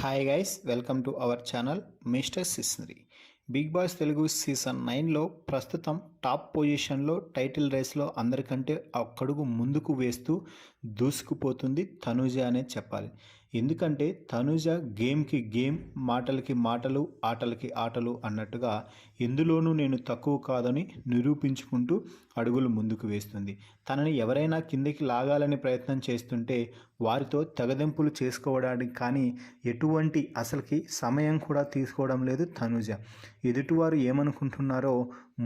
Hi guys, welcome to our channel mister సిస్నరీ. Bigg Boss Telugu season 9లో ప్రస్తుతం top పొజిషన్లో టైటిల్ రేస్లో అందరికంటే ఒక్కడుగు ముందుకు వేస్తూ దూసుకుపోతుంది తనూజ అనే చెప్పాలి. ఎందుకంటే తనూజ గేమ్కి గేమ్, మాటలకి మాటలు, ఆటలకి ఆటలు అన్నట్టుగా ఎందులోనూ నేను తక్కువ కాదని నిరూపించుకుంటూ అడుగులు ముందుకు వేస్తుంది. తనని ఎవరైనా కిందికి లాగాలని ప్రయత్నం చేస్తుంటే వారితో తెగదెంపులు చేసుకోవడానికి కానీ ఎటువంటి అసలుకి సమయం కూడా తీసుకోవడం లేదు తనూజ. ఎదుటివారు ఏమనుకుంటున్నారో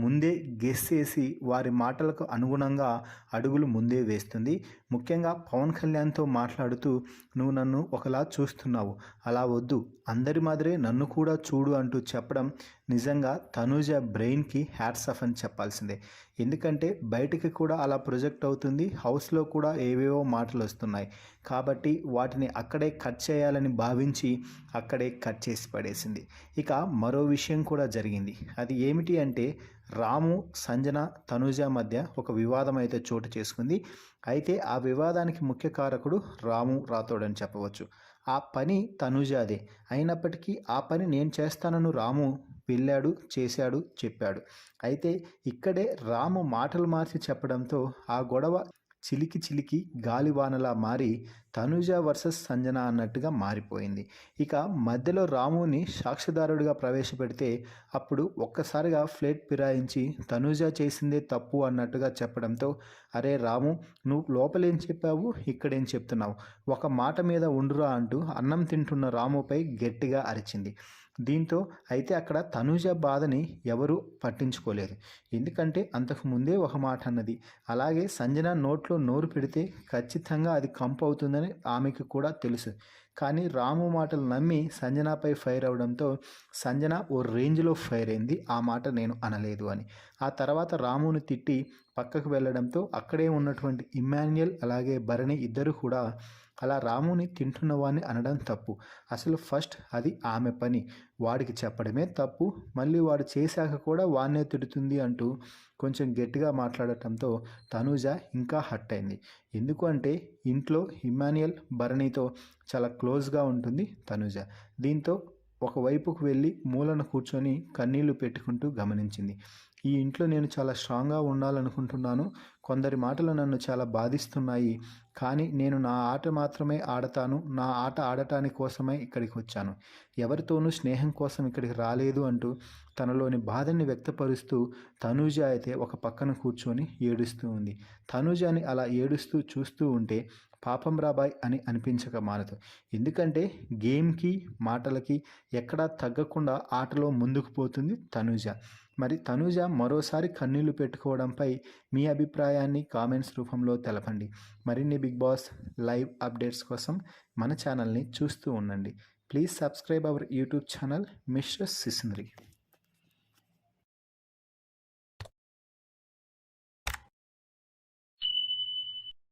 ముందే గెస్ చేసి వారి మాటలకు అనుగుణంగా అడుగులు ముందే వేస్తుంది. ముఖ్యంగా పవన్ కళ్యాణ్తో మాట్లాడుతూ, నువ్వు నన్ను ఒకలా చూస్తున్నావు, అలా వద్దు, అందరి మాదిరే నన్ను కూడా చూడు అంటూ చెప్పడం నిజంగా తనూజ బ్రెయిన్కి హ్యాట్స్ ఆఫ్ అని చెప్పాల్సిందే. ఎందుకంటే బయటికి కూడా అలా ప్రొజెక్ట్ అవుతుంది, హౌస్లో కూడా ఏవేవో మాటలు వస్తున్నాయి కాబట్టి వాటిని అక్కడే కట్ చేయాలని భావించి అక్కడే కట్ చేసి పడేసింది. ఇక మరో విషయం కూడా జరిగింది. అది ఏమిటి అంటే రాము, సంజన, తనూజ మధ్య ఒక వివాదం అయితే చోటు చేసుకుంది. అయితే ఆ వివాదానికి ముఖ్య కారకుడు రాము రాథోడ్ అని చెప్పవచ్చు. ఆ పని తనూజాదే అయినప్పటికీ ఆ పని నేను చేస్తానని రాము వెళ్ళాడు, చేశాడు, చెప్పాడు. అయితే ఇక్కడే రాము మాటలు మార్చి చెప్పడంతో ఆ గొడవ చిలికి చిలికి గాలివానలా మారి తనూజ వర్సెస్ సంజన అన్నట్టుగా మారిపోయింది. ఇక మధ్యలో రాముని సాక్షిదారుడిగా ప్రవేశపెడితే అప్పుడు ఒక్కసారిగా ఫ్లేట్ ఫిరాయించి తనూజ చేసిందే తప్పు అన్నట్టుగా చెప్పడంతో, అరే రాము, నువ్వు లోపలేం చెప్పావు, ఇక్కడేం చెప్తున్నావు, ఒక మాట మీద ఉండురా అంటూ అన్నం తింటున్న రాముపై గట్టిగా అరిచింది. దీంతో అయితే అక్కడ తనూజ బాధని ఎవరూ పట్టించుకోలేదు. ఎందుకంటే అంతకు ముందే ఒక మాట అన్నది. అలాగే సంజన నోట్లో నోరు పెడితే ఖచ్చితంగా అది కంపు అవుతుందని ఆమెకు కూడా తెలుసు. కానీ రాము మాటలు నమ్మి సంజనపై ఫైర్ అవడంతో సంజన ఓ రేంజ్లో ఫైర్ అయింది, ఆ మాట నేను అనలేదు అని. ఆ తర్వాత రాముని తిట్టి పక్కకు వెళ్ళడంతో అక్కడే ఉన్నటువంటి ఇమ్మాన్యుయల్ అలాగే భరణి ఇద్దరు కూడా అలా రాముని తింటున్న వాడిని అనడం తప్పు, అసలు ఫస్ట్ అది ఆమె పని, వాడికి చెప్పడమే తప్పు, మళ్ళీ వాడు చేశాక కూడా వాడినే తిడుతుంది అంటూ కొంచెం గట్టిగా మాట్లాడటంతో తనూజ ఇంకా హర్ట్ అయింది. ఎందుకు అంటే ఇంట్లో ఇమ్మాన్యుయల్, భరణితో చాలా క్లోజ్గా ఉంటుంది తనూజ. దీంతో ఒకవైపుకు వెళ్ళి మూలన కూర్చొని కన్నీళ్లు పెట్టుకుంటూ గమనించింది. ఈ ఇంట్లో నేను చాలా స్ట్రాంగ్గా ఉండాలనుకుంటున్నాను, కొందరి మాటలు నన్ను చాలా బాధిస్తున్నాయి, కానీ నేను నా ఆట మాత్రమే ఆడతాను, నా ఆట ఆడటానికి కోసమే ఇక్కడికి వచ్చాను, ఎవరితోనూ స్నేహం కోసం ఇక్కడికి రాలేదు అంటూ తనలోని బాధని వ్యక్తపరుస్తూ తనూజ అయితే ఒక పక్కన కూర్చొని ఏడుస్తూ ఉంది. తనూజని అలా ఏడుస్తూ చూస్తూ ఉంటే పాపం రాబాయ్ అని అనిపించక మానదు. ఎందుకంటే గేమ్కి మాటలకి ఎక్కడా తగ్గకుండా ఆటలో ముందుకు పోతుంది తనూజ. మరి తనూజ మరోసారి కన్నీళ్లు పెట్టుకోవడంపై మీ అభిప్రాయాన్ని కామెంట్స్ రూపంలో తెలపండి. మరిన్ని బిగ్ బాస్ లైవ్ అప్డేట్స్ కోసం మన ఛానల్ని చూస్తూ ఉండండి. Please subscribe our YouTube channel mister సిస్నరీ.